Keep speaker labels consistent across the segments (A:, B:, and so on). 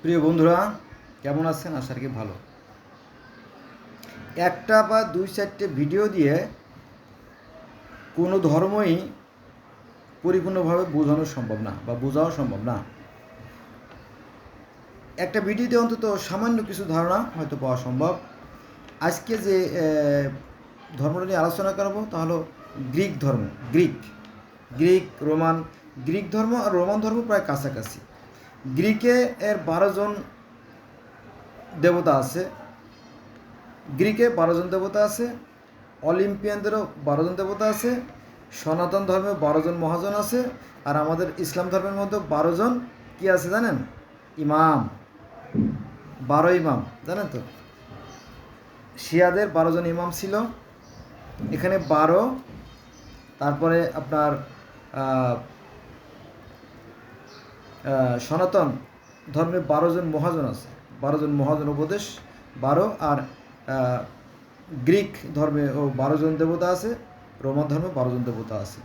A: প্রিয় বন্ধুরা, কেমন আছেন? আশা করি ভালো। একটা বা দুই চারটে ভিডিও দিয়ে কোনো ধর্মই পরিপূর্ণভাবে বোঝানো সম্ভব না বা বোঝাও সম্ভব না। একটা ভিডিওতে অন্তত সামান্য কিছু ধারণা হয়তো পাওয়া সম্ভব। আজকে যে ধর্মটা নিয়ে আলোচনা করব তা হলো গ্রিক ধর্ম। গ্রিক ধর্ম আর রোমান ধর্ম প্রায় কাছাকাছি। গ্রিকে 12 জন দেবতা আছে। গ্রিকে 12 জন দেবতা আছে, অলিম্পিয়ানদেরও 12 জন দেবতা আছে, সনাতন ধর্মে 12 জন মহাজন আছে, আর আমাদের ইসলাম ধর্মের মধ্যে 12 জন কি আছে জানেন? ইমাম। 12 ইমাম জানেন তো? শিয়াদের 12 জন ইমাম ছিল, এখানে 12। তারপরে আপনার সনাতন ধর্মে 12 জন মহাজন আছে, 12 জন মহাজন উপদেশ 12। আর গ্রিক ধর্মে 12 জন দেবতা আছে, রোমান ধর্মে 12 জন দেবতা আছে।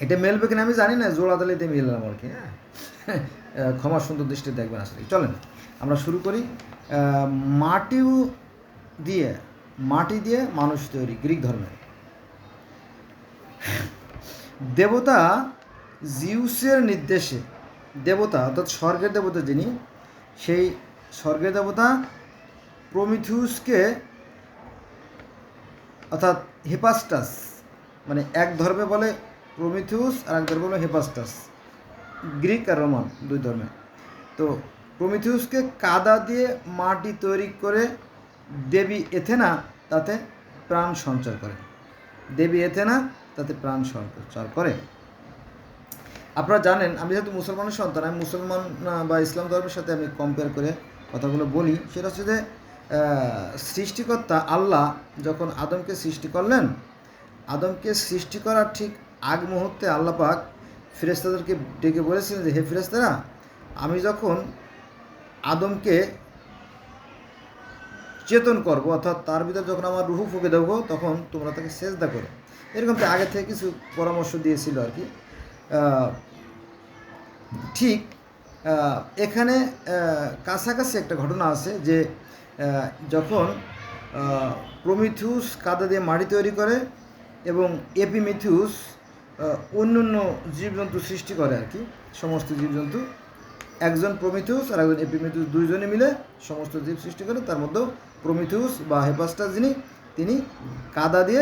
A: এটা মেলবে কিনা আমি জানি না, জোড়া তালিতে মিললাম আর কি। হ্যাঁ, ক্ষমা সুন্দর দৃষ্টি দেখবেন আসলে। চলেন আমরা শুরু করি। মাটি দিয়ে মানুষ তৈরি গ্রিক ধর্মে। দেবতা জিউসের নির্দেশে, দেবতা অর্থাৎ স্বর্গের দেবতা যিনি, সেই স্বর্গের দেবতা প্রমিথিউসকে, অর্থাৎ হেপাস্টাস, মানে এক ধর্মে বলে প্রমিথিউস আর এক ধর্মে বলে হেপাস্টাস, গ্রিক আর রোমান দুই ধর্মে। তো প্রমিথিউসকে কাদা দিয়ে মাটি তৈরি করে দেবী এথেনা তাতে প্রাণ সঞ্চার করে। আপনারা জানেন, আমি যেহেতু মুসলমানের সন্তান, আমি মুসলমান বা ইসলাম ধর্মের সাথে আমি কম্পেয়ার করে কথাগুলো বলি। সেটা হচ্ছে যে সৃষ্টিকর্তা আল্লাহ যখন আদমকে সৃষ্টি করলেন, আদমকে সৃষ্টি করার ঠিক আগ মুহূর্তে আল্লাহ পাক ফেরেশতাদেরকে ডেকে বলেছিলেন যে, হে ফেরেশতারা, আমি যখন আদমকে চেতন করব, অর্থাৎ তার ভিতরে যখন আমার রুহু ফুঁকে দেবো, তখন তোমরা তাকে সেজদা করো। এরকম তো আগে থেকে কিছু পরামর্শ দিয়েছিল আর কি। ঠিক এখানে কাছাকাছি একটা ঘটনা আছে যে যখন প্রমিথিউস কাদা দিয়ে মাটি তৈরি করে এবং এপিমিথিউস অন্য অন্য জীবজন্তু সৃষ্টি করে আর কি, সমস্ত জীবজন্তু। একজন প্রমিথিউস আর একজন এপিমিথিউস, দুইজনে মিলে সমস্ত জীব সৃষ্টি করে। তার মধ্যেও প্রমিথিউস বা হেপাস্টাস যিনি, তিনি কাদা দিয়ে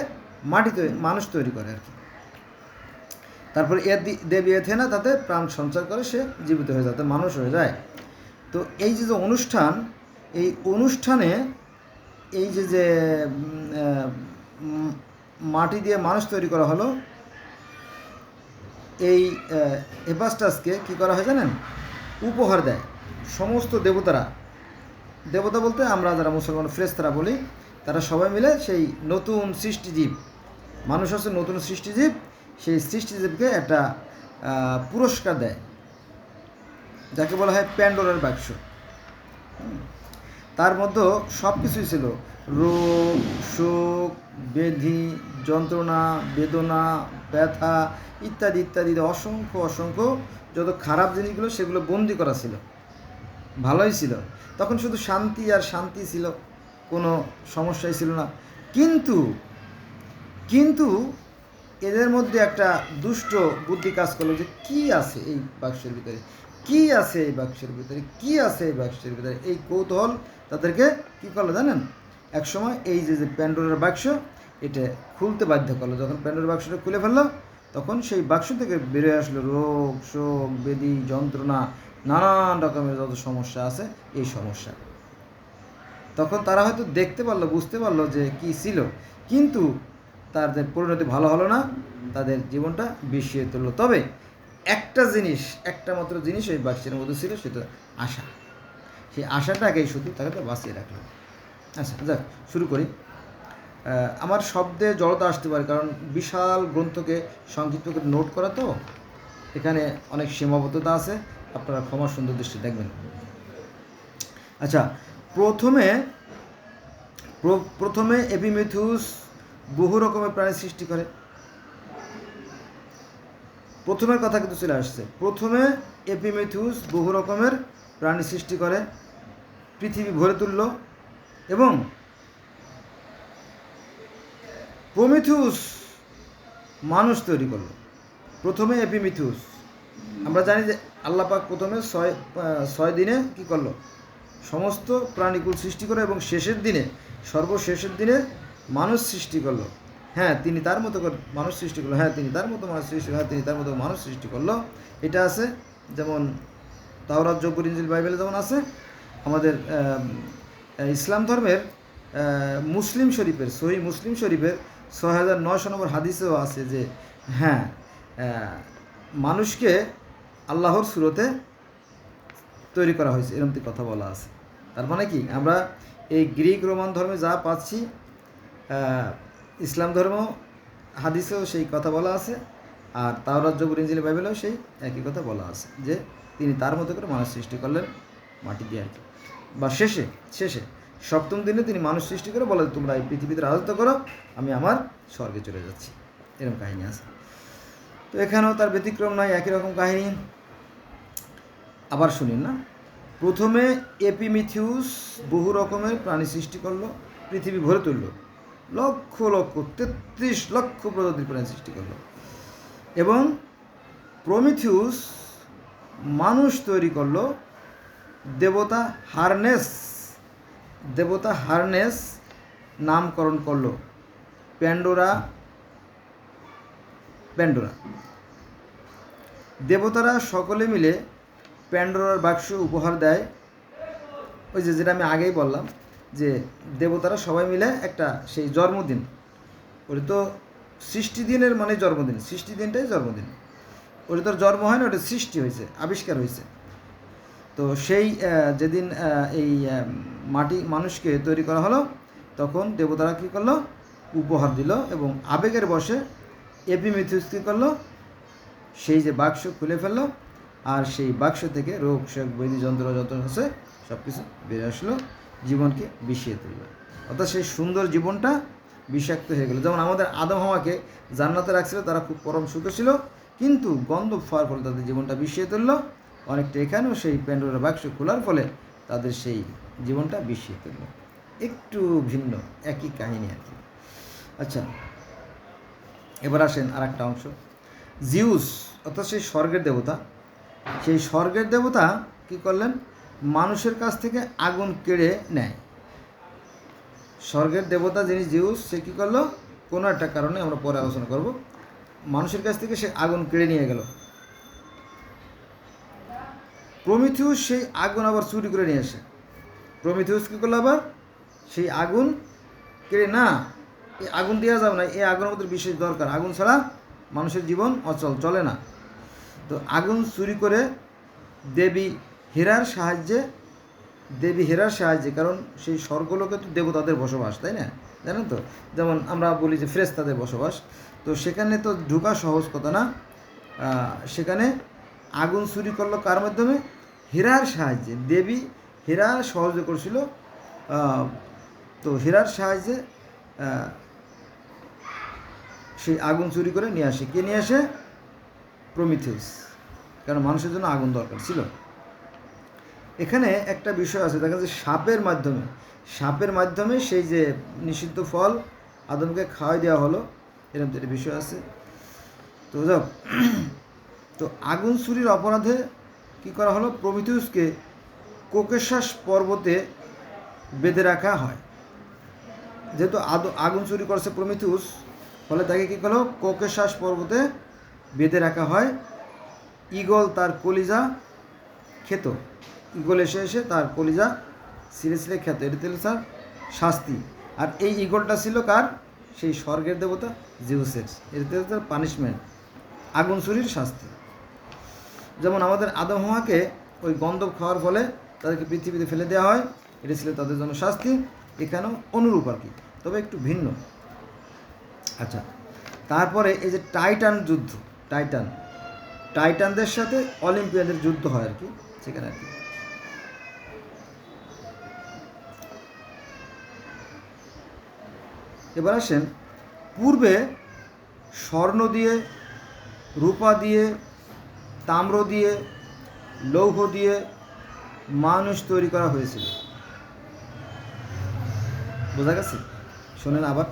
A: মানুষ তৈরি করে আর কি। তারপরে দেবী এথেনা তাতে প্রাণ সঞ্চার করে, সে জীবিত হয়ে যায়, মানুষ হয়ে যায়। তো এই যে অনুষ্ঠান, এই অনুষ্ঠানে এই যে মাটি দিয়ে মানুষ তৈরি করা হলো, এই হেপাস্টাসকে কী করা হয় জানেন? উপহার দেয় সমস্ত দেবতারা। দেবতা বলতে আমরা যারা মুসলমান ফেরেশতারা বলি, তারা সবাই মিলে সেই নতুন সৃষ্টিজীব, মানুষ হচ্ছে নতুন সৃষ্টিজীব, সেই সৃষ্টিজীবকে একটা পুরস্কার দেয়, যাকে বলা হয় প্যান্ডোরার বাক্স। তার মধ্যে সব কিছুই ছিল: রোগ, শোক, ব্যাধি, যন্ত্রণা, বেদনা, ব্যথা ইত্যাদি ইত্যাদি, অসংখ্য যত খারাপ জিনিসগুলো সেগুলো বন্দি করা ছিল। ভালোই ছিল, তখন শুধু শান্তি আর শান্তি ছিল, কোনো সমস্যাই ছিল না। কিন্তু এদের মধ্যে একটা দুষ্ট বুদ্ধি কাজ করলো যে কী আছে এই বাক্সের ভিতরে, এই কৌতূহল তাদেরকে কী করলো জানেন? একসময় এই যে প্যান্ডোরার বাক্স, এটা খুলতে বাধ্য করলো। যখন প্যান্ডোরার বাক্সটা খুলে ফেললো, তখন সেই বাক্স থেকে বেরিয়ে আসলো রোগ, শোক, ব্যাধি, যন্ত্রণা, নানান রকমের যত সমস্যা আছে, এই সমস্যা। তখন তারা হয়তো দেখতে পারলো, বুঝতে পারলো যে কী ছিল, কিন্তু তাদের পরিণতি ভালো হলো না, তাদের জীবনটা বিষিয়ে তুললো। তবে একটা মাত্র জিনিস ওই বাক্সের মধ্যে ছিল, সেটা আশা। সেই আশাটাকেই শুধু তাকে বাঁচিয়ে রাখলো। আচ্ছা, যাক, শুরু করি। আমার শব্দে জড়তা আসতে পারে, কারণ বিশাল গ্রন্থকে সংক্ষিপ্ত করে নোট করা, তো এখানে অনেক সীমাবদ্ধতা আছে, আপনারা ক্ষমা সুন্দর দৃষ্টি দেখবেন। আচ্ছা, প্রথমে এপিমিথিউস বহু রকমের প্রাণী সৃষ্টি করে। প্রথমের কথা কিন্তু চলে আসছে। প্রথমে এপিমিথিউস বহু রকমের প্রাণী সৃষ্টি করে, পৃথিবী ভরে তুলল, এবং প্রমিথিউস মানুষ তৈরি করলো। প্রথমে এপিমিথিউস, আমরা জানি যে আল্লাহ পাক প্রথমে ছয় দিনে কি করলো, সমস্ত প্রাণীকুল সৃষ্টি করে, এবং সর্বশেষের দিনে মানুষ সৃষ্টি করলো। হ্যাঁ, তিনি তার মতো করে মানুষ সৃষ্টি করলো, হ্যাঁ তিনি তার মতো মানুষ সৃষ্টি করলো, তিনি তার মতো মানুষ সৃষ্টি করলো। এটা আছে যেমন তাওরাত, জবুর, ইনজিল, বাইবেলে যেমন আছে। আমাদের ইসলাম ধর্মের মুসলিম শরীফের সহিহ মুসলিম শরীফের ৬,৯০০ নম্বর হাদিসেও আছে যে হ্যাঁ, মানুষকে আল্লাহর সুরতে তৈরি করা হয়েছে, এরকম কথা বলা আছে। তার মানে কি, আমরা এই গ্রিক রোমান ধর্মে যা পাচ্ছি, ইসলাম ধর্ম হাদিসেও সেই কথা বলা আছে, আর তাওরাত, জবুর, ইনজিল, বাইবেলেও সেই একই কথা বলা আছে যে তিনি তার মতো করে মানুষ সৃষ্টি করলেন মাটি দিয়ে আর কি। বা শেষে সপ্তম দিনে তিনি মানুষ সৃষ্টি করে বলে, তোমরা এই পৃথিবীতে রাজত্ব করো, আমি আমার স্বর্গে চলে যাচ্ছি, এরকম কাহিনী আছে। তো এখানেও তার ব্যতিক্রম নয়, একই রকম কাহিনী। আবার শুনিন না, প্রথমে এপিমিথিউস বহু রকমের প্রাণী সৃষ্টি করলো, পৃথিবী ভরে তুলল, লক্ষ 33 লক্ষ প্রজাতির প্রাণী সৃষ্টি করলো, এবং প্রমিথিউস মানুষ তৈরি করলো, দেবতা হারনেস নামকরণ করলো প্যান্ডোরা। দেবতারা সকলে মিলে প্যান্ডোরার বাক্স উপহার দেয়। ওই যেটা আমি আগেই বললাম যে দেবতারা সবাই মিলে একটা সেই জন্মদিন, ওটা তো সৃষ্টি দিনের মানে জন্মদিন, সৃষ্টি দিনটাই জন্মদিন, ওটা তোর জন্ম হয় না, ওটা সৃষ্টি হয়েছে, আবিষ্কার হয়েছে। তো সেই যেদিন এই মানুষকে তৈরি করা হলো, তখন দেবতারা কী করলো, উপহার দিল, এবং আবেগের বশে এপিমিথিউস কী করলো, সেই যে বাক্স খুলে ফেললো, আর সেই বাক্স থেকে রোগ, শোক, ব্যাধি, যন্ত্র যত আছে সব কিছু বেরিয়ে আসলো, জীবনকে বিষিয়ে তুলল। অর্থাৎ সেই সুন্দর জীবনটা বিষাক্ত হয়ে গেল। যেমন আমাদের আদম হাওয়াকে জান্নাতে রাখছিল, তারা খুব পরম সুখে ছিল, কিন্তু গন্ধ পাওয়ার ফলে তাদের জীবনটা বিষিয়ে তুলল। অনেকটা এখানেও সেই প্যান্ডোরার বাক্স খোলার ফলে তাদের সেই জীবনটা বিষিয়ে তুলল। একটু ভিন্ন, একই কাহিনী আর কি। আচ্ছা, এবার আসেন আর একটা অংশ। জিউস অর্থাৎ সেই স্বর্গের দেবতা কি করলেন, মানুষের কাছ থেকে আগুন কেড়ে নেয়। স্বর্গের দেবতা যিনি জিউস, সে কী করলো, কোনো একটা কারণে, আমরা পরে আলোচনা করব, মানুষের কাছ থেকে সে আগুন কেড়ে নিয়ে গেল। প্রমিথিউস সেই আগুন আবার চুরি করে নিয়ে আসে। প্রমিথিউস কী করলো, আবার সেই আগুন কেড়ে, না এই আগুন দেওয়া যাবে না, এই আগুনের মধ্যে বিশেষ দরকার, আগুন ছাড়া মানুষের জীবন অচল, চলে না। তো আগুন চুরি করে দেবী হেরার সাহায্যে, কারণ সেই স্বর্গলোকে তো দেবতাদের বসবাস, তাই না, জানেন তো, যেমন আমরা বলি যে ফেরেশতাদের বসবাস, তো সেখানে তো ঢোকা সহজ কথা না। সেখানে আগুন চুরি করলো কার মাধ্যমে, হেরার সাহায্যে। দেবী হেরা সহযোগিতা করছিল, তো হেরার সাহায্যে সেই আগুন চুরি করে নিয়ে আসে। কে নিয়ে আসে, প্রমিথিউস, কারণ মানুষের জন্য আগুন দরকার ছিল। এখানে একটা বিষয় আছে, দেখা যাচ্ছে সাপের মাধ্যমে সেই যে নিষিদ্ধ ফল আদমকে খাওয়াই দেওয়া হলো, এরকম একটা বিষয় আছে। তো যাক, তো আগুন চুরির অপরাধে কি করা হলো, প্রমিথিউসকে কোকেশাস পর্বতে বেঁধে রাখা হয়। যেহেতু আগুন চুরি করছে প্রমিথিউস, ফলে তাকে কী করলো, কোকেশাস পর্বতে বেঁধে রাখা হয়। ঈগল তার কলিজা খেত, ঈগল এসে তার কলিজা ছিঁড়ে খেত, এটা ছিল তার শাস্তি। আর এই ঈগলটা ছিল কার, সেই স্বর্গের দেবতা জিউসের, এটা তার পানিশমেন্ট, আগুন চুরির শাস্তি। যেমন আমাদের আদম হাওয়াকে ওই গন্ধব খাওয়ার ফলে তাদেরকে পৃথিবীতে ফেলে দেওয়া হয়, এটা ছিল তাদের জন্য শাস্তি। এখানেও অনুরূপ আর কি, তবে একটু ভিন্ন। আচ্ছা, তারপরে এই যে টাইটানদের সাথে অলিম্পিয়ানদের যুদ্ধ হয় আর কি, সেখানে আর কি। এবার আসেন, পূর্বে স্বর্ণ দিয়ে, রূপা দিয়ে, তাম্র দিয়ে, লৌহ দিয়ে, মানুষ তৈরি করা হয়েছিল। বোঝা গেছে? শোনেন আবার,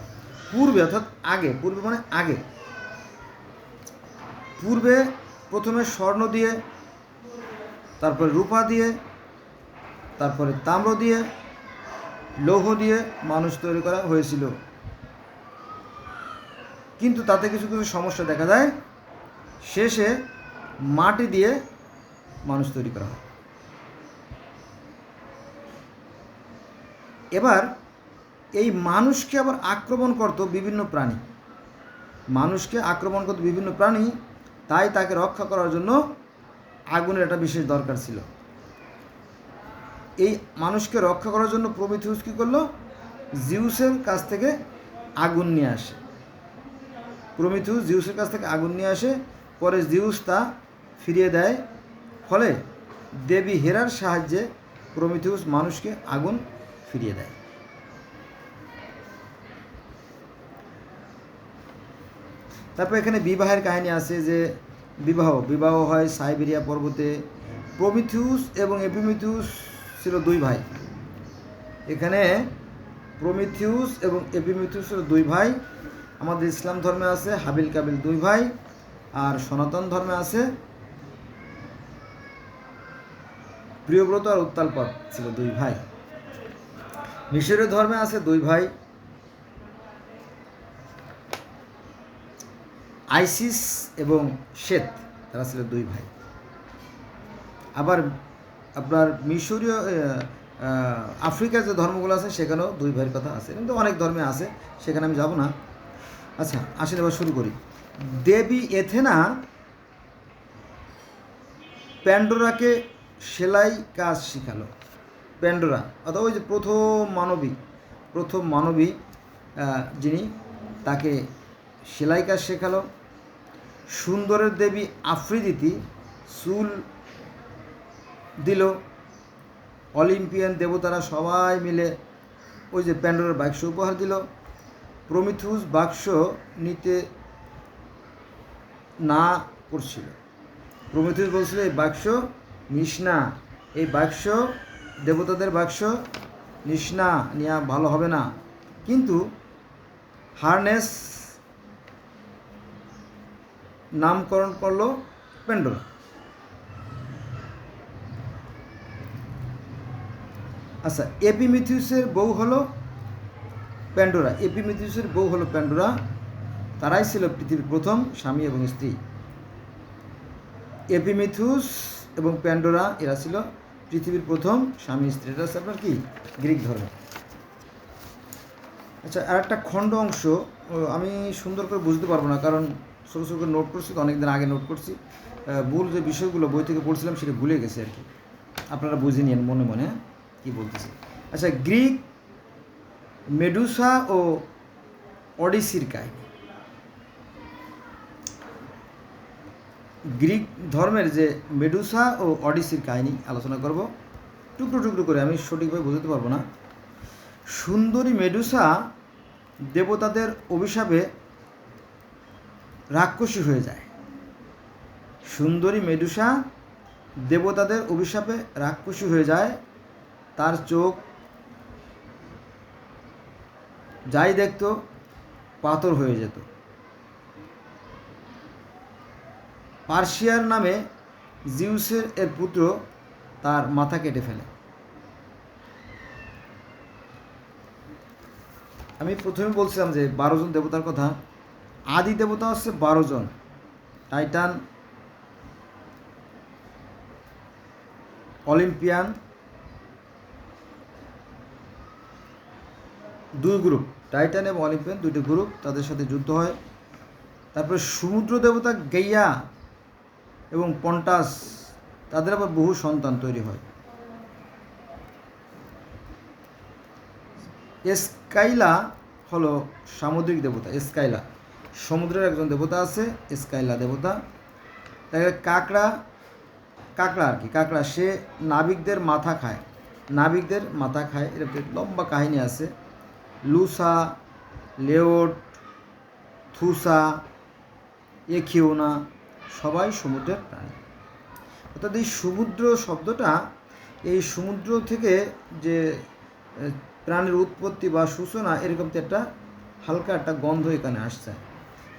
A: পূর্বে অর্থাৎ আগে, পূর্বে মানে আগে, পূর্বে প্রথমে স্বর্ণ দিয়ে, তারপরে রূপা দিয়ে, তারপরে তাম্র দিয়ে, লৌহ দিয়ে মানুষ তৈরি করা হয়েছিল। কিন্তু তাতে কিছু কিছু সমস্যা দেখা যায়, শেষে মাটি দিয়ে মানুষ তৈরি করা হয়। এবার এই মানুষকে আবার আক্রমণ করত বিভিন্ন প্রাণী, মানুষকে আক্রমণ করত বিভিন্ন প্রাণী, তাই তাকে রক্ষা করার জন্য আগুনের একটা বিশেষ দরকার ছিল। এই মানুষকে রক্ষা করার জন্য প্রমিথিউস কী করলো? জিউসের কাছ থেকে আগুন নিয়ে আসে। প্রমিথিউস জিউসের কাছ থেকে আগুন নিয়ে আসে, পরে জিউস তা ফিরিয়ে দেয়। ফলে দেবী হেরার সাহায্যে প্রমিথিউস মানুষকে আগুন ফিরিয়ে দেয়। তারপর এখানে বিবাহের কাহিনী আছে, যে বিবাহ হয় সাইবেরিয়া পর্বতে। প্রমিথিউস এবং এপিমিথিউস ছিল দুই ভাই। এখানে প্রমিথিউস এবং এপিমিথিউস ছিল দুই ভাই। আমাদের ইসলাম ধর্মে আছে হাবিল কাবিল দুই ভাই, আর সনাতন ধর্মে আছে প্রিয়ব্রত আর উত্তালপদ ছিল দুই ভাই। মিশরীয় ধর্মে আছে দুই ভাই, আইসিস এবং শেত, তারা ছিল দুই ভাই। আবার আপনার মিশরীয় আফ্রিকার যে ধর্মগুলো আছে সেখানেও দুই ভাইয়ের কথা আছে, কিন্তু অনেক ধর্মে আছে, সেখানে আমি যাব না। আচ্ছা, আসেন এবার শুরু করি। দেবী এথেনা প্যান্ডোরাকে সেলাই কাজ শিখালো। প্যান্ডোরা অর্থাৎ ওই যে প্রথম মানবী যিনি, তাকে সেলাই কাজ শেখালো। সুন্দরের দেবী আফ্রিদিতি চুল দিল। অলিম্পিয়ান দেবতারা সবাই মিলে ওই যে প্যান্ডোরার বাক্স উপহার দিল। প্রমিথিউস বাক্স নিতে না করছিল। প্রমিথিউস বলছিল এই বাক্স নিস না, এই বাক্স দেবতাদের বাক্স নিস না, নেওয়া ভালো হবে না। কিন্তু হারনেস নামকরণ করলো প্যান্ডোরা। আচ্ছা, এপিমিথিউসের বউ হলো প্যান্ডোরা। এপিমিথিউসের বউ হলো প্যান্ডোরা। তারাই ছিল পৃথিবীর প্রথম স্বামী এবং স্ত্রী। এপিমিথিউস এবং প্যান্ডোরা এরা ছিল পৃথিবীর প্রথম স্বামী স্ত্রী। এটা হচ্ছে আপনার কি গ্রিক ধর্ম। আচ্ছা, আর একটা খণ্ড অংশ আমি সুন্দর করে বুঝতে পারবো না, কারণ ছোটো ছোটো করে নোট করছি তো, অনেকদিন আগে নোট করছি। ভুল যে বিষয়গুলো বই থেকে পড়ছিলাম সেটা ভুলে গেছে আর কি। আপনারা বুঝে নিন মনে মনে কী বলতেছি। আচ্ছা, গ্রিক মেডুসা ও অডিসির কাহিনী। গ্রিক ধর্মের যে মেডুসা ও অডিসির কাহিনী আলোচনা করব টুকরো টুকরো করে, আমি সঠিকভাবে বোঝাতে পারবো না। সুন্দরী মেডুসা দেবতাদের অভিশাপে রাক্ষসী হয়ে যায়। সুন্দরী মেডুসা দেবতাদের অভিশাপে রাক্ষসী হয়ে যায়। তার চোখ যাই দেখত পাথর হয়ে যেত। পার্সিয়ার নামে জিউসের এর পুত্র তার মাথা কেটে ফেলে। আমি প্রথমে বলছিলাম যে 12 জন দেবতার কথা। আদি দেবতা হচ্ছে 12 জন। টাইটান, অলিম্পিয়ান, দুই গ্রুপ, টাইটান এবং অলিম্পিয়ান দুইটি গ্রুপ, তাদের সাথে যুদ্ধ হয়। তারপরে সমুদ্র দেবতা গেইয়া এবং পন্টাস, তাদের আবার বহু সন্তান তৈরি হয়। এসকাইলা হলো সামুদ্রিক দেবতা। এসকাইলা সমুদ্রের একজন দেবতা আছে, এসকাইলা দেবতা। তাকে কাঁকড়া আর কি, কাঁকড়া সে নাবিকদের মাথা খায়। এর লম্বা কাহিনী আছে। লুসা, লেওট, থুসা, এখিওনা সবাই সমুদ্রের প্রাণী। অর্থাৎ এই সমুদ্র শব্দটা এই সমুদ্র থেকে যে প্রাণীর উৎপত্তি বা সূচনা, এরকম তো একটা হালকা একটা গন্ধ এখানে আসছে।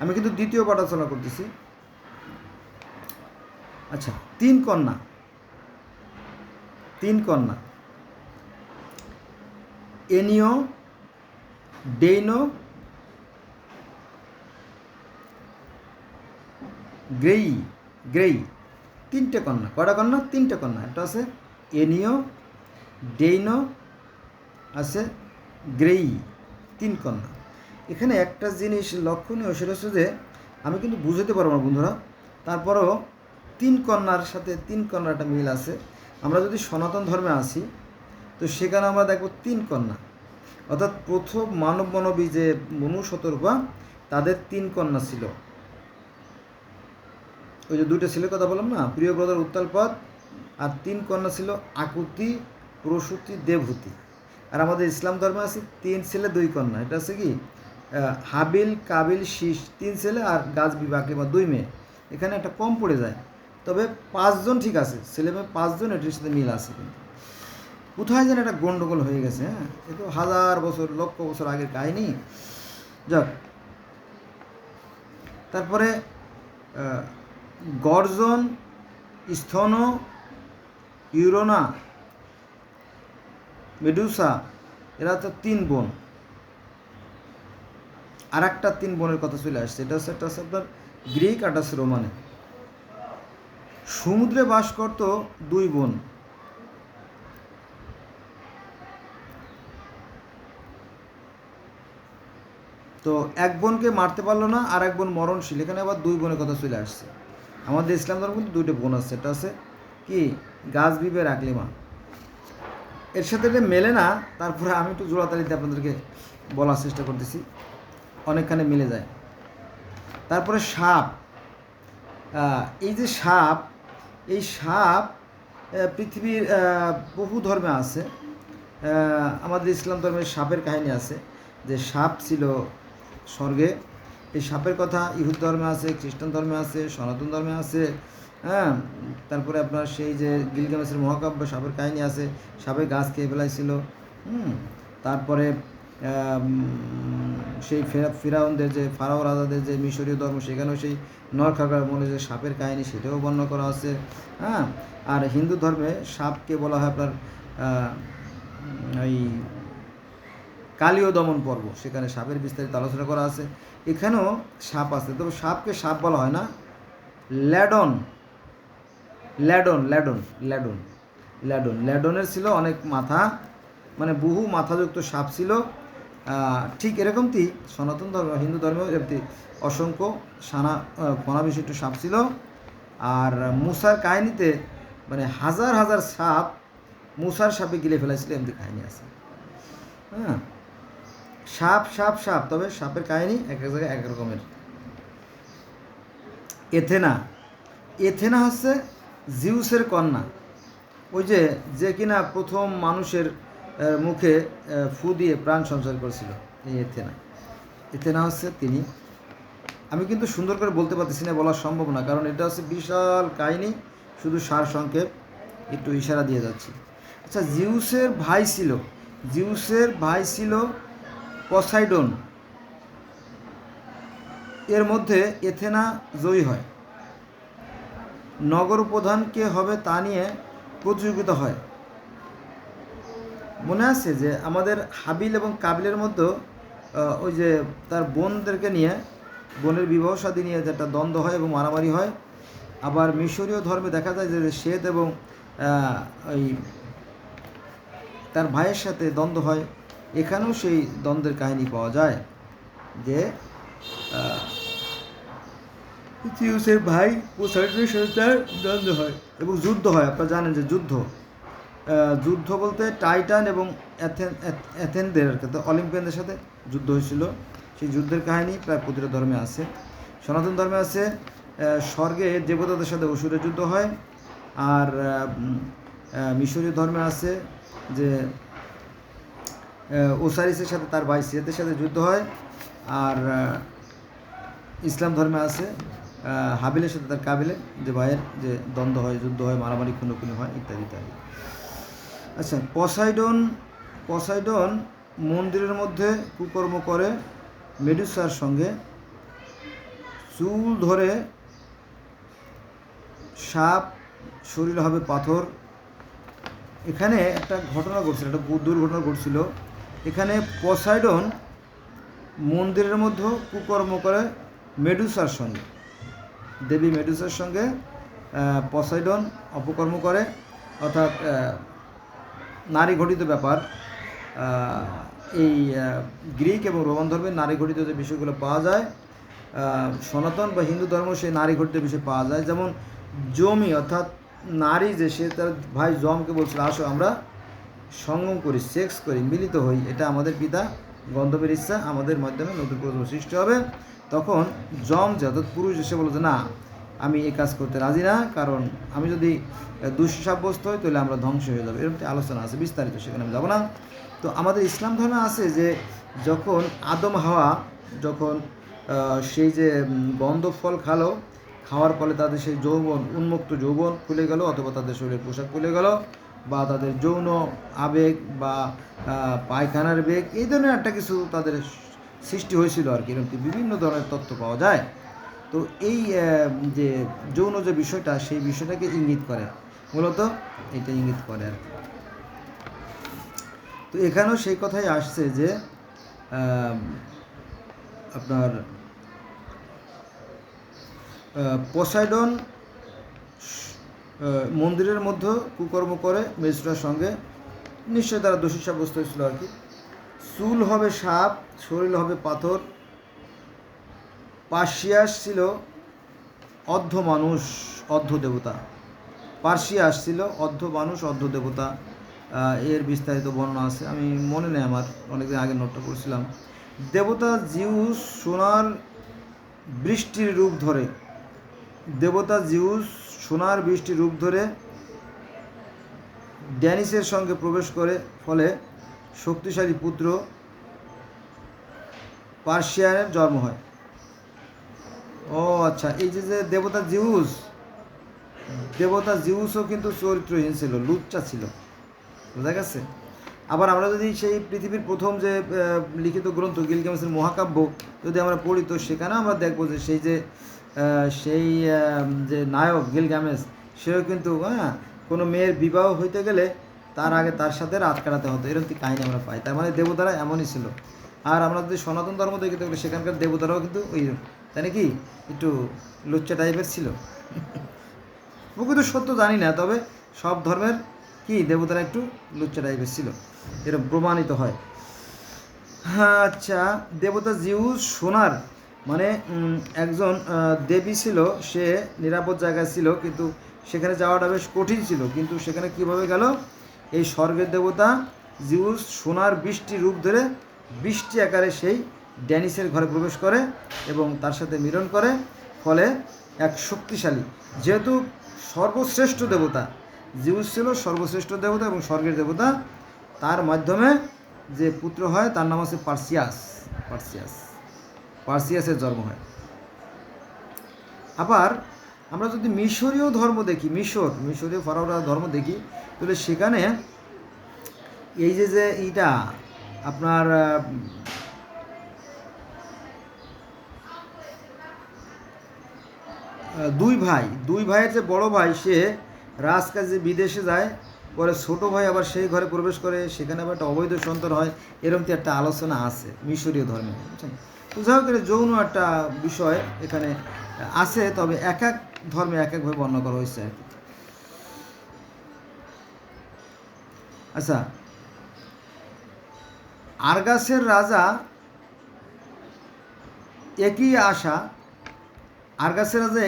A: আমি কিন্তু দ্বিতীয় পাঠ আলোচনা করতেছি। আচ্ছা, 3 কন্যা, 3 কন্যা, এনিও, ডেইনো, গ্রেই, গ্রেই, 3টে কন্যা। কয়টা কন্যা? 3টে কন্যা। একটা আছে এনিও, ডেইনো, আছে গ্রেই, 3 কন্যা। এখানে একটা জিনিস লক্ষণীয়, সেটা হচ্ছে যে আমি কিন্তু বুঝতে পারবো না বন্ধুরা, তারপরেও 3 কন্যার সাথে 3 কন্যার একটা মিল আছে। আমরা যদি সনাতন ধর্মে আসি তো সেখানে আমরা দেখব 3 কন্যা, অর্থাৎ প্রথম মানবী যে মনু শতরূপা, তাদের 3 কন্যা ছিল। ওই যে 2টা ছেলের কথা বললাম না, প্রিয়ব্রতর উত্তালপদ, আর 3 কন্যা ছিল আকুতি, প্রসূতি, দেবহূতি। আর আমাদের ইসলাম ধর্মে আছে 3 ছেলে 2 কন্যা। এটা আছে কি হাবিল, কাবিল, শীষ, 3 ছেলে, আর গাছ বিবাহ বা 2 মেয়ে। এখানে একটা কম পড়ে যায়, তবে 5 জন ঠিক আছে, ছেলে মেয়ে 5 জন, এটির সাথে মিল আছে। কিন্তু কোথায় যেন একটা গণ্ডগোল হয়ে গেছে। হ্যাঁ, এ তো হাজার বছর, লক্ষ বছর আগের কাহিনী। যাক, তারপরে গর্জন, স্থন, ইউরোনা, মেডুসা, এরা তো 3 বোন। আর একটা 3 বোনের কথা চলে আসছে, এটা হচ্ছে আপনার গ্রিক, আর আছে রোমানে। সমুদ্রে বাস করত 2 বোন। তো এক বোনকে মারতে পারলো না, আর এক বোন মরণশীল। এখানে আবার 2 বোনের কথা চলে আসছে। আমাদের ইসলাম ধর্ম কিন্তু 2টে বোন আছে। এটা আছে কি গাছ বিবের আকলিমা। এর সাথে এটা মেলে না, তারপরে আমি একটু জোড়াতালিতে আপনাদেরকে বলার চেষ্টা করতেছি, অনেকখানে মিলে যায়। তারপরে সাপ, এই যে সাপ, এই সাপ পৃথিবীর বহু ধর্মে আছে। আমাদের ইসলাম ধর্মের সাপের কাহিনী আছে, যে সাপ ছিল স্বর্গে। এই সাপের কথা ইহুদ ধর্মে আছে, খ্রিস্টান ধর্মে আছে, সনাতন ধর্মে আছে। হ্যাঁ, তারপরে আপনার সেই যে গিলগামেশের মহাকাব্য, সাপের কাহিনী আছে, সাপে গাছ খেয়ে ফেলাইছিল। তারপরে সেই ফিরাউনদের যে ফারাও রাজাদের যে মিশরীয় ধর্ম, সেখানেও সেই নরখাগড়ার মনে যে সাপের কাহিনী, সেটাও বর্ণনা করা আছে। হ্যাঁ, আর হিন্দু ধর্মে সাপকে বলা হয় আপনার ওই কালীয় দমন পর্ব, সেখানে সাপের বিস্তারিত আলোচনা করা আছে। এখানেও সাপ আছে, তবে সাপকে সাপ বলা হয় না, ল্যাডন, ল্যাডন, ল্যাডন, ল্যাডন, ল্যাডন, ল্যাডনের ছিল অনেক মাথা, মানে বহু মাথাযুক্ত সাপ ছিল। ঠিক এরকমটি সনাতন ধর্ম, হিন্দু ধর্মেও এরকম অসংখ্য ফনা বিশিষ্ট সাপ ছিল। আর মুসার কাহিনীতে মানে হাজার হাজার সাপ মুসার সাপে গিলে ফেলাইছিল, এমনি কাহিনী আছে। হ্যাঁ, সাপ সাপ সাপ, তবে সাপের কাহিনী এক এক জায়গায় এক রকমের। এথেনা, এথেনা হচ্ছে জিউসের কন্যা। ওই যে কিনা প্রথম মানুষের মুখে ফু দিয়ে প্রাণ সঞ্চার করেছিল, এই এথেনা। এথেনা হচ্ছে তিনি। আমি কিন্তু সুন্দর করে বলতে পারতেছি না, বলা সম্ভব না, কারণ এটা হচ্ছে বিশাল কাহিনী, শুধু সার সংক্ষেপ একটু ইশারা দিয়ে যাচ্ছি। আচ্ছা, জিউসের ভাই ছিল, জিউসের ভাই ছিল পসাইডন। এর মধ্যে এথেনা জয়ী হয়। নগর প্রধান কে হবে তা নিয়ে প্রতিযোগিতা হয়। মনে আছে যে আমাদের হাবিল এবং কাবিলের মধ্যে ওই যে তার বোনদেরকে নিয়ে, বোনের বিবাহ শাদী নিয়ে যে একটা দ্বন্দ্ব হয় এবং মারামারি হয়। আবার মিশরীয় ধর্মে দেখা যায় যে শ্বেত এবং ওই তার ভাইয়ের সাথে দ্বন্দ্ব হয়। এখানেও সেই দ্বন্দ্বের কাহিনী পাওয়া যায়, যে জিউসের ভাই পোসাইডনের সাথে তার দ্বন্দ্ব হয় এবং যুদ্ধ হয়। আপনারা জানেন যে যুদ্ধ বলতে টাইটান এবং অ্যাথেনদের, অলিম্পিয়ানদের সাথে যুদ্ধ হয়েছিল। সেই যুদ্ধের কাহিনী প্রায় প্রতিটা ধর্মে আছে। সনাতন ধর্মে আছে স্বর্গে দেবতাদের সাথে অসুরের যুদ্ধ হয়। আর মিশরীয় ধর্মে আছে যে ওসারিসের সাথে তার ভাই সেতের সাথে যুদ্ধ হয়। আর ইসলাম ধর্মে আছে হাবিলের সাথে তার কাবিলের যে ভাইয়ের যে দ্বন্দ্ব হয়, যুদ্ধ হয়, মারামারি খুনোখুনি হয়, ইত্যাদি ইত্যাদি। আচ্ছা, পসাইডন মন্দিরের মধ্যে কুকর্ম করে মেডুসার সঙ্গে, চুল ধরে সাপ, শরীর হবে পাথর। এখানে একটা ঘটনা ঘটছিল, একটা দুর্ঘটনা ঘটছিল। এখানে পসাইডন মন্দিরের মধ্যে কুকর্ম করে মেডুসার সঙ্গে, দেবী মেডুসার সঙ্গে পসাইডন অপকর্ম করে, অর্থাৎ নারী ঘটিত ব্যাপার। এই গ্রিক এবং রোমান ধর্মের নারী ঘটিত যে বিষয়গুলো পাওয়া যায়, সনাতন বা হিন্দু ধর্ম সেই নারী ঘটিত বিষয় পাওয়া যায়। যেমন জমি, অর্থাৎ নারী যে সে তার ভাই জমকে বলছিল, আসো আমরা সঙ্গম করি, সেক্স করি, মিলিত হই, এটা আমাদের পিতা গন্ধর্বের ইচ্ছা, আমাদের মাধ্যমে নতুন প্রজন্ম সৃষ্টি হবে। তখন জম যে অর্থাৎ পুরুষ এসে বলে যে না, আমি এই কাজ করতে রাজি না, কারণ আমি যদি দোষী সাব্যস্ত হই তাহলে আমরা ধ্বংস হয়ে যাবো। এরকম আলোচনা আছে বিস্তারিত, সেখানে আমি যাবো না। তো আমাদের ইসলাম ধর্মে আছে যে যখন আদম হাওয়া যখন সেই যে গন্ধ ফল খাওয়ার ফলে তাদের সেই যৌবন, উন্মুক্ত যৌবন খুলে গেল, অথবা তাদের শরীরের পোশাক খুলে গেল, বা তাদের যৌন আবেগ বা পায়খানার বেগ, এই ধরনের একটা কিছু তাদের সৃষ্টি হয়েছিল আর কি। এরকম বিভিন্ন ধরনের তথ্য পাওয়া যায়। তো এই যে যৌন যে বিষয়টা, সেই বিষয়টাকে ইঙ্গিত করে, মূলত এটা ইঙ্গিত করে আর কি। তো এখানেও সেই কথাই আসছে যে আপনার পসাইডন মন্দিরের মধ্যে কুকর্ম করে মেজরার সঙ্গে, নিশ্চয়ই তারা দোষী সাব্যস্ত হয়েছিল আর কি। চুল হবে সাপ, শরীর হবে পাথর। পার্সিয়াস ছিল অর্ধ মানুষ, অর্ধ দেবতা। পার্সিয়াস ছিল অর্ধ মানুষ, অর্ধ দেবতা। এর বিস্তারিত বর্ণনা আছে, আমি মনে নেই, আমার অনেকদিন আগে নোটটা করছিলাম। দেবতা জিউস সোনার বৃষ্টির রূপ ধরে, দেবতা জিউস সোনার বৃষ্টির রূপ ধরে ড্যানিসের সঙ্গে প্রবেশ করে, ফলে শক্তিশালী পুত্র পার্সিয়ানের জন্ম হয়। ও আচ্ছা, এই যে দেবতা জিউসও কিন্তু চরিত্রহীন ছিল, লুচ্চা ছিল, বোঝা গেছে। আবার আমরা যদি সেই পৃথিবীর প্রথম যে লিখিত গ্রন্থ গিলগামেশের মহাকাব্য যদি আমরা পড়ি, তো সেখানে আমরা দেখবো যে সেই যে নায়ক গিলগামেশ, সেও কিন্তু কোনো মেয়ের বিবাহ হইতে গেলে তার আগে তার সাথে রাত কাটাতে হতো, এরকম কাহিনী আমরা পাই। তার মানে দেবতারা এমনই ছিল। আর আমরা যদি সনাতন ধর্ম দেখি, তাহলে সেখানকার দেবতারাও কিন্তু ওই, তাই নাকি, একটু লুচ্চা টাইপের ছিল। প্রকৃত সত্য জানি না, তবে সব ধর্মের কি দেবতারা একটু লুচ্চা টাইপের ছিল, এরকম প্রমাণিত হয়। হ্যাঁ, আচ্ছা, দেবতা জিউস সোনার, মানে একজন দেবী ছিল, সে নিরাপদ জায়গায় ছিল, কিন্তু সেখানে যাওয়াটা বেশ কঠিন ছিল। কিন্তু সেখানে কিভাবে গেল? এই স্বর্গের দেবতা জিউস সোনার বৃষ্টি রূপ ধরে বৃষ্টি আকারে সেই ড্যানিসের ঘরে প্রবেশ করে এবং তার সাথে মিলন করে, ফলে এক শক্তিশালী, যেহেতু সর্বশ্রেষ্ঠ দেবতা জিউস ছিল, সর্বশ্রেষ্ঠ দেবতা এবং স্বর্গের দেবতা, তার মাধ্যমে যে পুত্র হয় তার নাম আছে পার্সিয়াসের জন্ম হয়। আবার আমরা যদি মিশরীয় ধর্ম দেখি, মিশরীয় ফারাওরা ধর্ম দেখি, তাহলে সেখানে এই যে এইটা আপনার দুই ভাইয়ের যে বড় ভাই, সে রাজকাজে বিদেশে যায়, পরে ছোট ভাই আবার সেই ঘরে প্রবেশ করে, সেখানে আবার একটা অবৈধ সন্তান হয়, এরকম একটা আলোচনা আছে মিশরীয় ধর্মে, বুঝছেন। তো যাই হোক, যৌন একটা বিষয় এখানে আছে, তবে এক এক ধর্মে এক একভাবে বর্ণনা করা হয়েছে আর কি। আচ্ছা, আরগাসের রাজা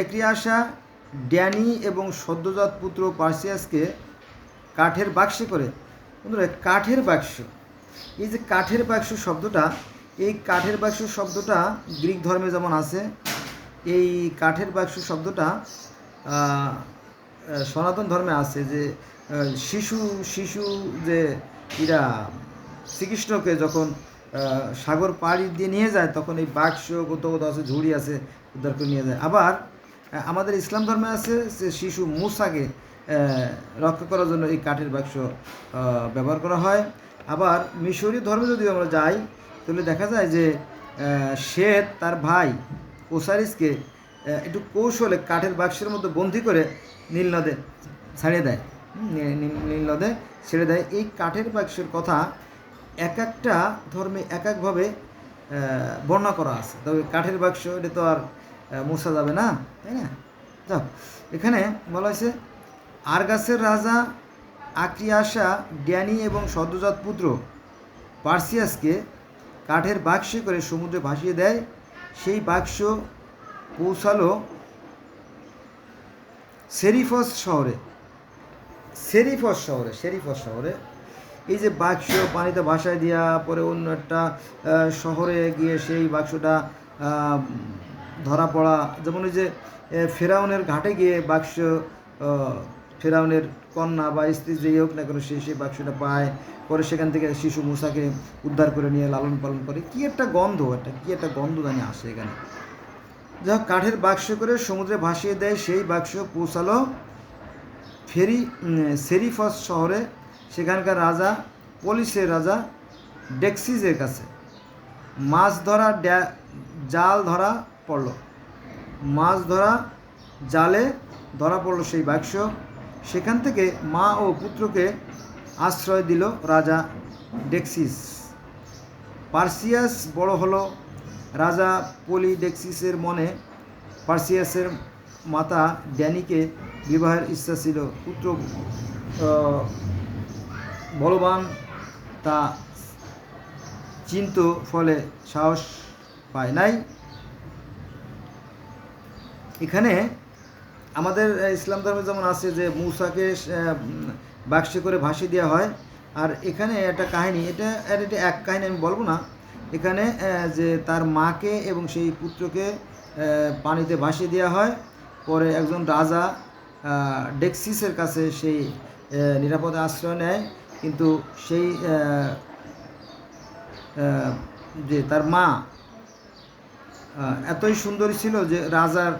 A: একরিয়াসা ড্যানি এবং সদ্যজাত পুত্র পার্সিয়াসকে কাঠের বাক্সে করে, বন্ধুরা কাঠের বাক্স, এই যে কাঠের বাক্স শব্দটা, এই কাঠের বাক্স শব্দটা গ্রিক ধর্মে যেমন আছে, এই কাঠের বাক্স শব্দটা সনাতন ধর্মে আছে। যে শিশু যে এরা শ্রীকৃষ্ণকে যখন সাগর পাড়ি দিয়ে নিয়ে যায়, তখন এই বাক্স কোথাও আছে, ঝুড়ি আছে, উদ্ধার করে নিয়ে যায়। আবার আমাদের ইসলাম ধর্মে আছে যে শিশু মুসাকে রক্ষা করার জন্য এই কাঠের বাক্স ব্যবহার করা হয়। আবার মিশরীয় ধর্মে যদি আমরা যাই তাহলে দেখা যায় যে শেত তার ভাই ওসারিসকে একটু কৌশলে কাঠের বাক্সের মধ্যে বন্দি করে নীল নদে ছাড়িয়ে দেয়, নীল নদে ছেড়ে দেয়। এই কাঠের বাক্সের কথা এক একটা ধর্মে এক একভাবে বর্ণনা করা আছে। তবে কাঠের বাক্স এটা তো আর মোছা যাবে না, তাই না? যাক, এখানে বলা হয়েছে আরগাসের রাজা আক্রিয়াসা ড্যানি এবং সদ্যজাত পুত্র পার্সিয়াসকে কাঠের বাক্সে করে সমুদ্রে ভাসিয়ে দেয়। সেই বাক্স পৌঁছালো সেরিফস শহরে। এই যে বাক্স পানিতে ভাসায় দিয়া পরে অন্য একটা শহরে গিয়ে সেই বাক্সটা ধরা পড়া, যেমন ওই যে ফেরাউনের ঘাটে গিয়ে বাক্স ফেরাউনের কন্যা বা স্ত্রী যেই হোক না কেন সেই বাক্সটা পায়, পরে সেখান থেকে শিশু মূসাকে উদ্ধার করে নিয়ে লালন পালন করে। কি একটা গন্ধ জানি আসে এখানে। যা কাঠের বাক্স করে সমুদ্রে ভাসিয়ে দেয়, সেই বাক্স পৌঁছালো সেরিফস শহরে। সেখানকার রাজা পলিসের রাজা ডেক্সিসের কাছে মাছ ধরা জালে ধরা পড়ল সেই বাক্স। সেখান থেকে মা ও পুত্রকে আশ্রয় দিল রাজা ডেক্সিস। পার্সিয়াস বড় হলো। রাজা পলিডেক্সিসের মনে পার্সিয়াসের মাতা ড্যানিকে বিবাহের ইচ্ছা ছিল। পুত্র বলবান তা চিন্ত, ফলে সাহস পায় নাই। এখানে আমাদের ইসলাম ধর্মে যেমন আছে যে মূসাকে বাক্সে করে ভাসিয়ে দেওয়া হয়, আর এখানে একটা কাহিনী, এটা এক কাহিনী আমি বলবো না। এখানে যে তার মাকে এবং সেই পুত্রকে পানিতে ভাসিয়ে দেওয়া হয়, পরে একজন রাজা ডেক্সিসের কাছে সেই নিরাপদে আশ্রয় নেয়। কিন্তু সেই যে তার মা এতই সুন্দরী ছিল যে রাজার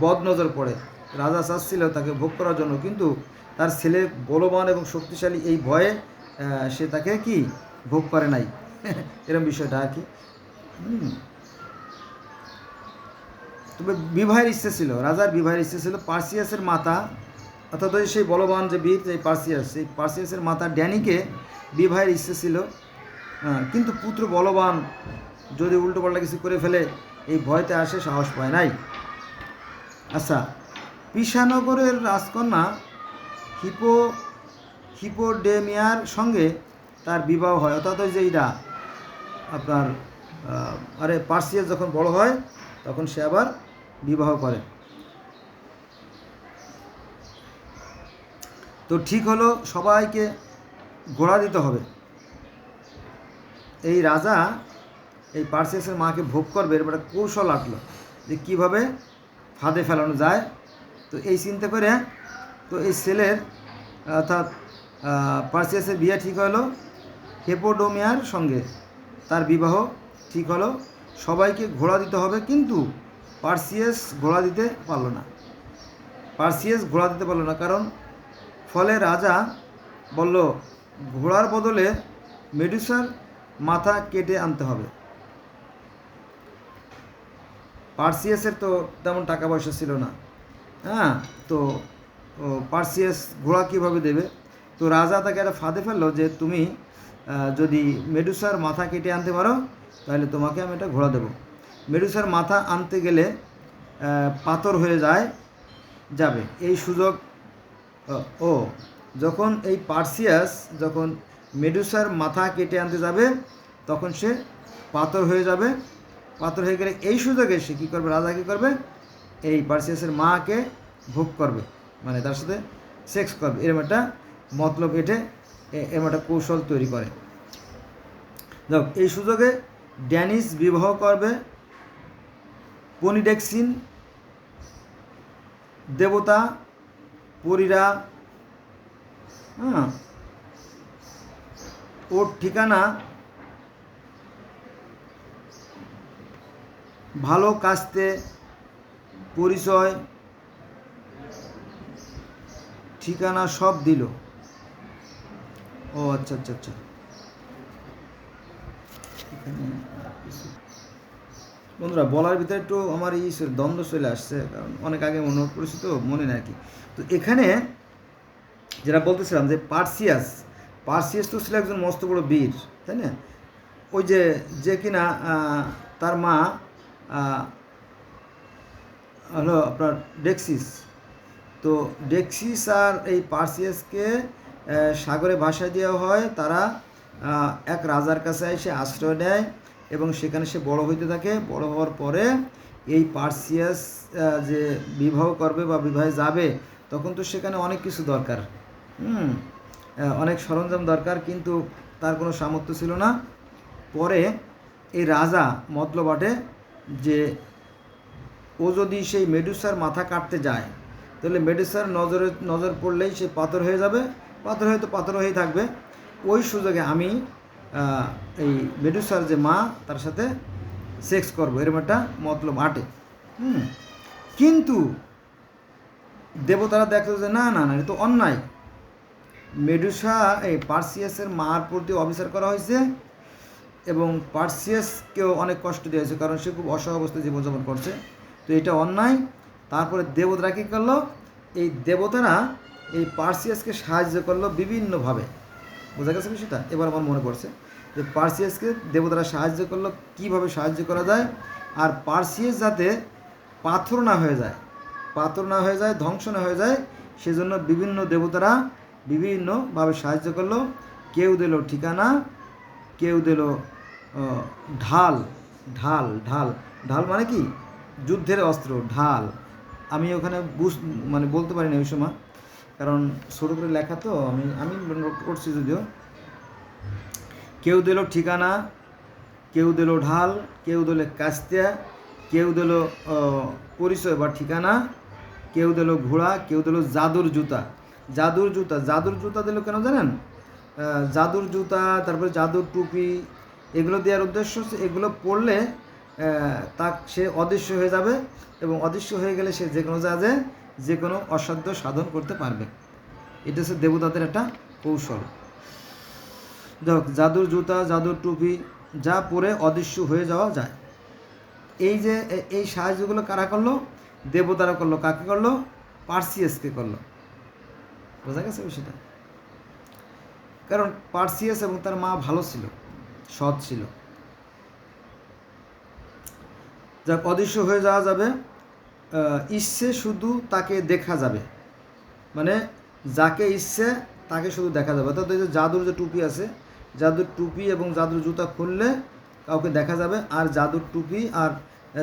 A: বদনজর পড়ে। রাজা চাচ্ছিল তাকে ভোগ করার জন্য, কিন্তু তার ছেলে বলবান এবং শক্তিশালী, এই ভয়ে সে তাকে কি ভোগ করে নাই। এরকম বিষয়টা আর কি। তবে বিবাহের ইচ্ছে ছিল, রাজার বিবাহের ইচ্ছে ছিল। পার্সিয়াসের মাতা, অর্থাৎ সেই বলবান যে বীর যে সেই পার্সিয়াসের মাতা ড্যানিকে বিবাহের ইচ্ছে ছিল, কিন্তু পুত্র বলবান যদি উল্টোপাল্টা কিছু করে ফেলে এই ভয়তে আসে, সাহস পায় নাই। আচ্ছা, পিসানগরের রাজকন্যা হিপোডেমিয়ার সঙ্গে তার বিবাহ হয়। অর্থাৎ যে এইটা আপনার পার্সিয়াস যখন বড় হয় তখন সে আবার বিবাহ করে। তো ঠিক হলো, সবাইকে ঘোড়া দিতে হবে। এই রাজা এই পার্সিয়াসের মাকে ভোগ করবে, এর একটা কৌশল আঁটলো যে কীভাবে ফাঁদে ফেলানো যায়। তো এই চিন্তা করে তো এই ছেলের অর্থাৎ পার্সিয়াসের বিয়ে ঠিক হলো হিপোডেমিয়ার সঙ্গে, তার বিবাহ ঠিক হলো। সবাইকে ঘোড়া দিতে হবে, কিন্তু পার্সিয়াস ঘোড়া দিতে পারলো না। কারণ ফলে রাজা বলল ঘোড়ার বদলে মেডুসার মাথা কেটে আনতে হবে। পার্সিয়াসের তো তেমন টাকা পয়সা ছিল না, তো পার্সিয়াস ঘোড়া কীভাবে দেবে? তো রাজা তাকে একটা ফাঁদে ফেললো যে তুমি যদি মেডুসার মাথা কেটে আনতে পারো তাহলে তোমাকে আমি একটা ঘোড়া দেবো। মেডুসার মাথা আনতে গেলে পাথর হয়ে যাবে এই সুযোগ। যখন এই পার্সিয়াস যখন মেডুসার মাথা কেটে আনতে যাবে তখন সে পাথর হয়ে যাবে। পাথর হয়ে গেলে এই সুযোগে সে কী করবে? রাজা কী করবে? এই পার্সিয়াসের মাকে ভোগ করবে, মানে তার সাথে সেক্স করবে। এরকম একটা মতলব এরকম একটা কৌশল তৈরি করে। যাক, এই সুযোগে ড্যানিস বিবাহ করবে পলিডেক্সিন দেবতা পরীরা। ওর ঠিকানা ভালো কাস্তে পরিচয় ঠিকানা সব দিল। ও আচ্ছা আচ্ছা আচ্ছা, বন্ধুরা বলার ভিতরে একটু আমার এই দ্বন্দ্ব চলে আসছে, কারণ অনেক আগে মনে করেছি তো মনে নেই আর কি। তো এখানে যেটা বলতেছিলাম যে পার্সিয়াস তো ছিল একজন মস্ত বড় বীর, তাই না? ওই যে যে কিনা তার মা হলো আপনার ডেক্সিস। তো ডেক্সিস আর এই পার্সিয়াসকে সাগরে ভাসায় দেওয়া হয়। তারা এক রাজার কাছে এসে আশ্রয় নেয় এবং সেখানে সে বড় হইতে থাকে। বড় হওয়ার পরে এই পার্সিয়াস যে বিবাহ করবে বা বিবাহে যাবে, তখন তো সেখানে অনেক কিছু দরকার, অনেক সরঞ্জাম দরকার, কিন্তু তার কোনো সামর্থ্য ছিল না। পরে এই রাজা মতলব আটে যে ও যদি সেই মেডুসার মাথা কাটতে যায়, তাহলে মেডুসার নজর পড়লেই সে পাথর হয়ে যাবে, পাথর হয়তো পাথর হয়েই থাকবে। ওই সুযোগে আমি এই মেডুসার যে মা, তার সাথে সেক্স করবো, এরকম একটা মতলব আটে। কিন্তু দেবতারা দেখলো যে না না না, এটা তো অন্যায়। মেডুসা এই পার্সিয়াসের মার প্রতি অবিচার করা হয়েছে এবং পার্সিয়াসকেও অনেক কষ্ট দেওয়া হয়েছে, কারণ সে খুব অসহায় অবস্থায় জীবনযাপন করছে। তো এটা অন্যায়। তারপরে দেবতারা কী করলো? এই দেবতারা এই পার্সিয়াসকে সাহায্য করলো বিভিন্নভাবে। বোঝা গেছে বিষয়টা? এবার আমার মনে পড়ছে যে পার্সিয়াসকে দেবতারা সাহায্য করলো, কীভাবে সাহায্য করা যায়। আর পার্সিয়াস যাতে পাথর না হয়ে যায়, ধ্বংস না হয়ে যায়, সেজন্য বিভিন্ন দেবতারা বিভিন্নভাবে সাহায্য করলো। কেউ দিল ঠিকানা, কেউ দিল ঢাল। ঢাল ঢাল ঢাল মানে কি? যুদ্ধের অস্ত্র, ঢাল। আমি ওখানে মানে বলতে পারি না ওই সময়, কারণ ছোটো করে লেখা তো, আমি নোট করছি যদিও। কেউ দিল ঠিকানা, কেউ দিল ঢাল, কেউ দিল কাস্তিয়া, কেউ দিল পরিচয় বা ঠিকানা, কেউ দিল ঘোড়া, কেউ দিল জাদুর জুতা। জাদুর জুতা দিল কেন জানেন? জাদুর জুতা, তারপরে জাদুর টুপি, এগুলো দেওয়ার উদ্দেশ্য হচ্ছে এগুলো পরলে সে অদৃশ্য হয়ে যাবে, এবং অদৃশ্য হয়ে গেলে সে যে কোনো জায়গায় যে কোনো অসাধ্য সাধন করতে পারবে। এটা হচ্ছে দেবতাদের একটা কৌশল। যাক, জাদুর জুতা, জাদুর টুপি, যা পরে অদৃশ্য হয়ে যাওয়া যায়। এই যে এই সাহায্যগুলো কারা করলো? দেবতারা করলো। কাকে করলো? পার্সিয়াসকে করলো। বোঝা গেছে বিষয়টা? কারণ পার্সিয়াস এবং তার মা ভালো ছিল, সৎ ছিল। যাক, অদৃশ্য হয়ে যাওয়া যাবে, ইচ্ছে শুধু তাকে দেখা যাবে, মানে যাকে ইচ্ছে তাকে শুধু দেখা যাবে। অর্থাৎ যে জাদুর যে টুপি আছে, জাদুর টুপি এবং জাদুর জুতা খুললে কাউকে দেখা যাবে, আর জাদুর টুপি আর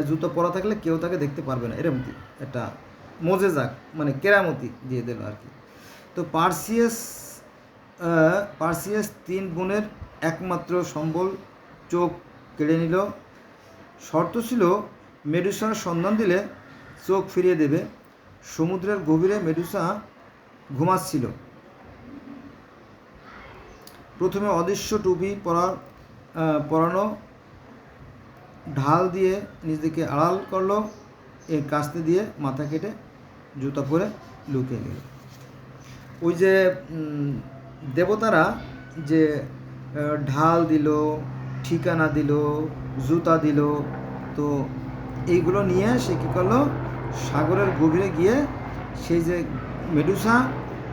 A: জুতো পরা থাকলে কেউ তাকে দেখতে পারবে না। এরকম একটা মোজেজা, মানে কেরামতি দিয়ে দিল আর কি। তো পার্সিয়াস 3 বোনের একমাত্র সম্বল চোখ কেড়ে নিল। শর্ত ছিল মেডুসার সন্ধান দিলে চোখ ফিরিয়ে দেবে। সমুদ্রের গভীরে মেডুসা ঘুমাচ্ছিল। প্রথমে অদৃশ্য টুপি পরানো ঢাল দিয়ে নিজেকে আড়াল করলো, এই কাস্তে দিয়ে মাথা কেটে জুতা পরে লুকিয়ে গেল। ওই যে দেবতারা যে ঢাল দিল, ঠিকানা দিল, জুতা দিল, তো এইগুলো নিয়ে সে কী করলো? সাগরের গভীরে গিয়ে সেই যে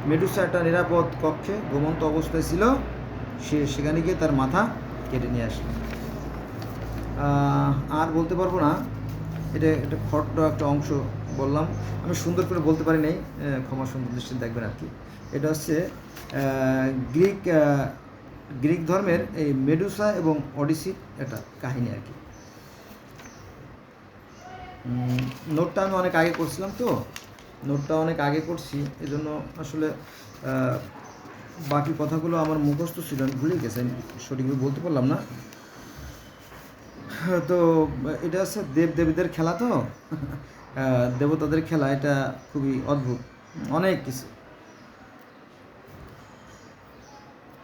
A: মেডুসা একটা নিরাপদ কক্ষে ঘুমন্ত অবস্থায় ছিল, সে সেখানে গিয়ে তার মাথা কেটে নিয়ে আসলো। আর বলতে পারবো না, এটা একটা ছোট্ট একটা অংশ বললাম, আমি সুন্দর করে বলতে পারি নাই, ক্ষমা সুন্দর দৃষ্টি দেখবেন আর কি। এটা হচ্ছে গ্রিক ধর্মের এই মেডুসা এবং অডিসি একটা কাহিনী আর কি। নোটটা আমি অনেক আগে করছিলাম, তো নোটটা অনেক আগে করছি, এজন্য আসলে বাকি কথাগুলো আমার মুখস্থ ছিল, আমি ভুলে গেছি, আমি সঠিকভাবে বলতে পারলাম না। তো এটা হচ্ছে দেবদেবীদের খেলা, তো দেবতাদের খেলা, এটা খুবই অদ্ভুত, অনেক কিছু।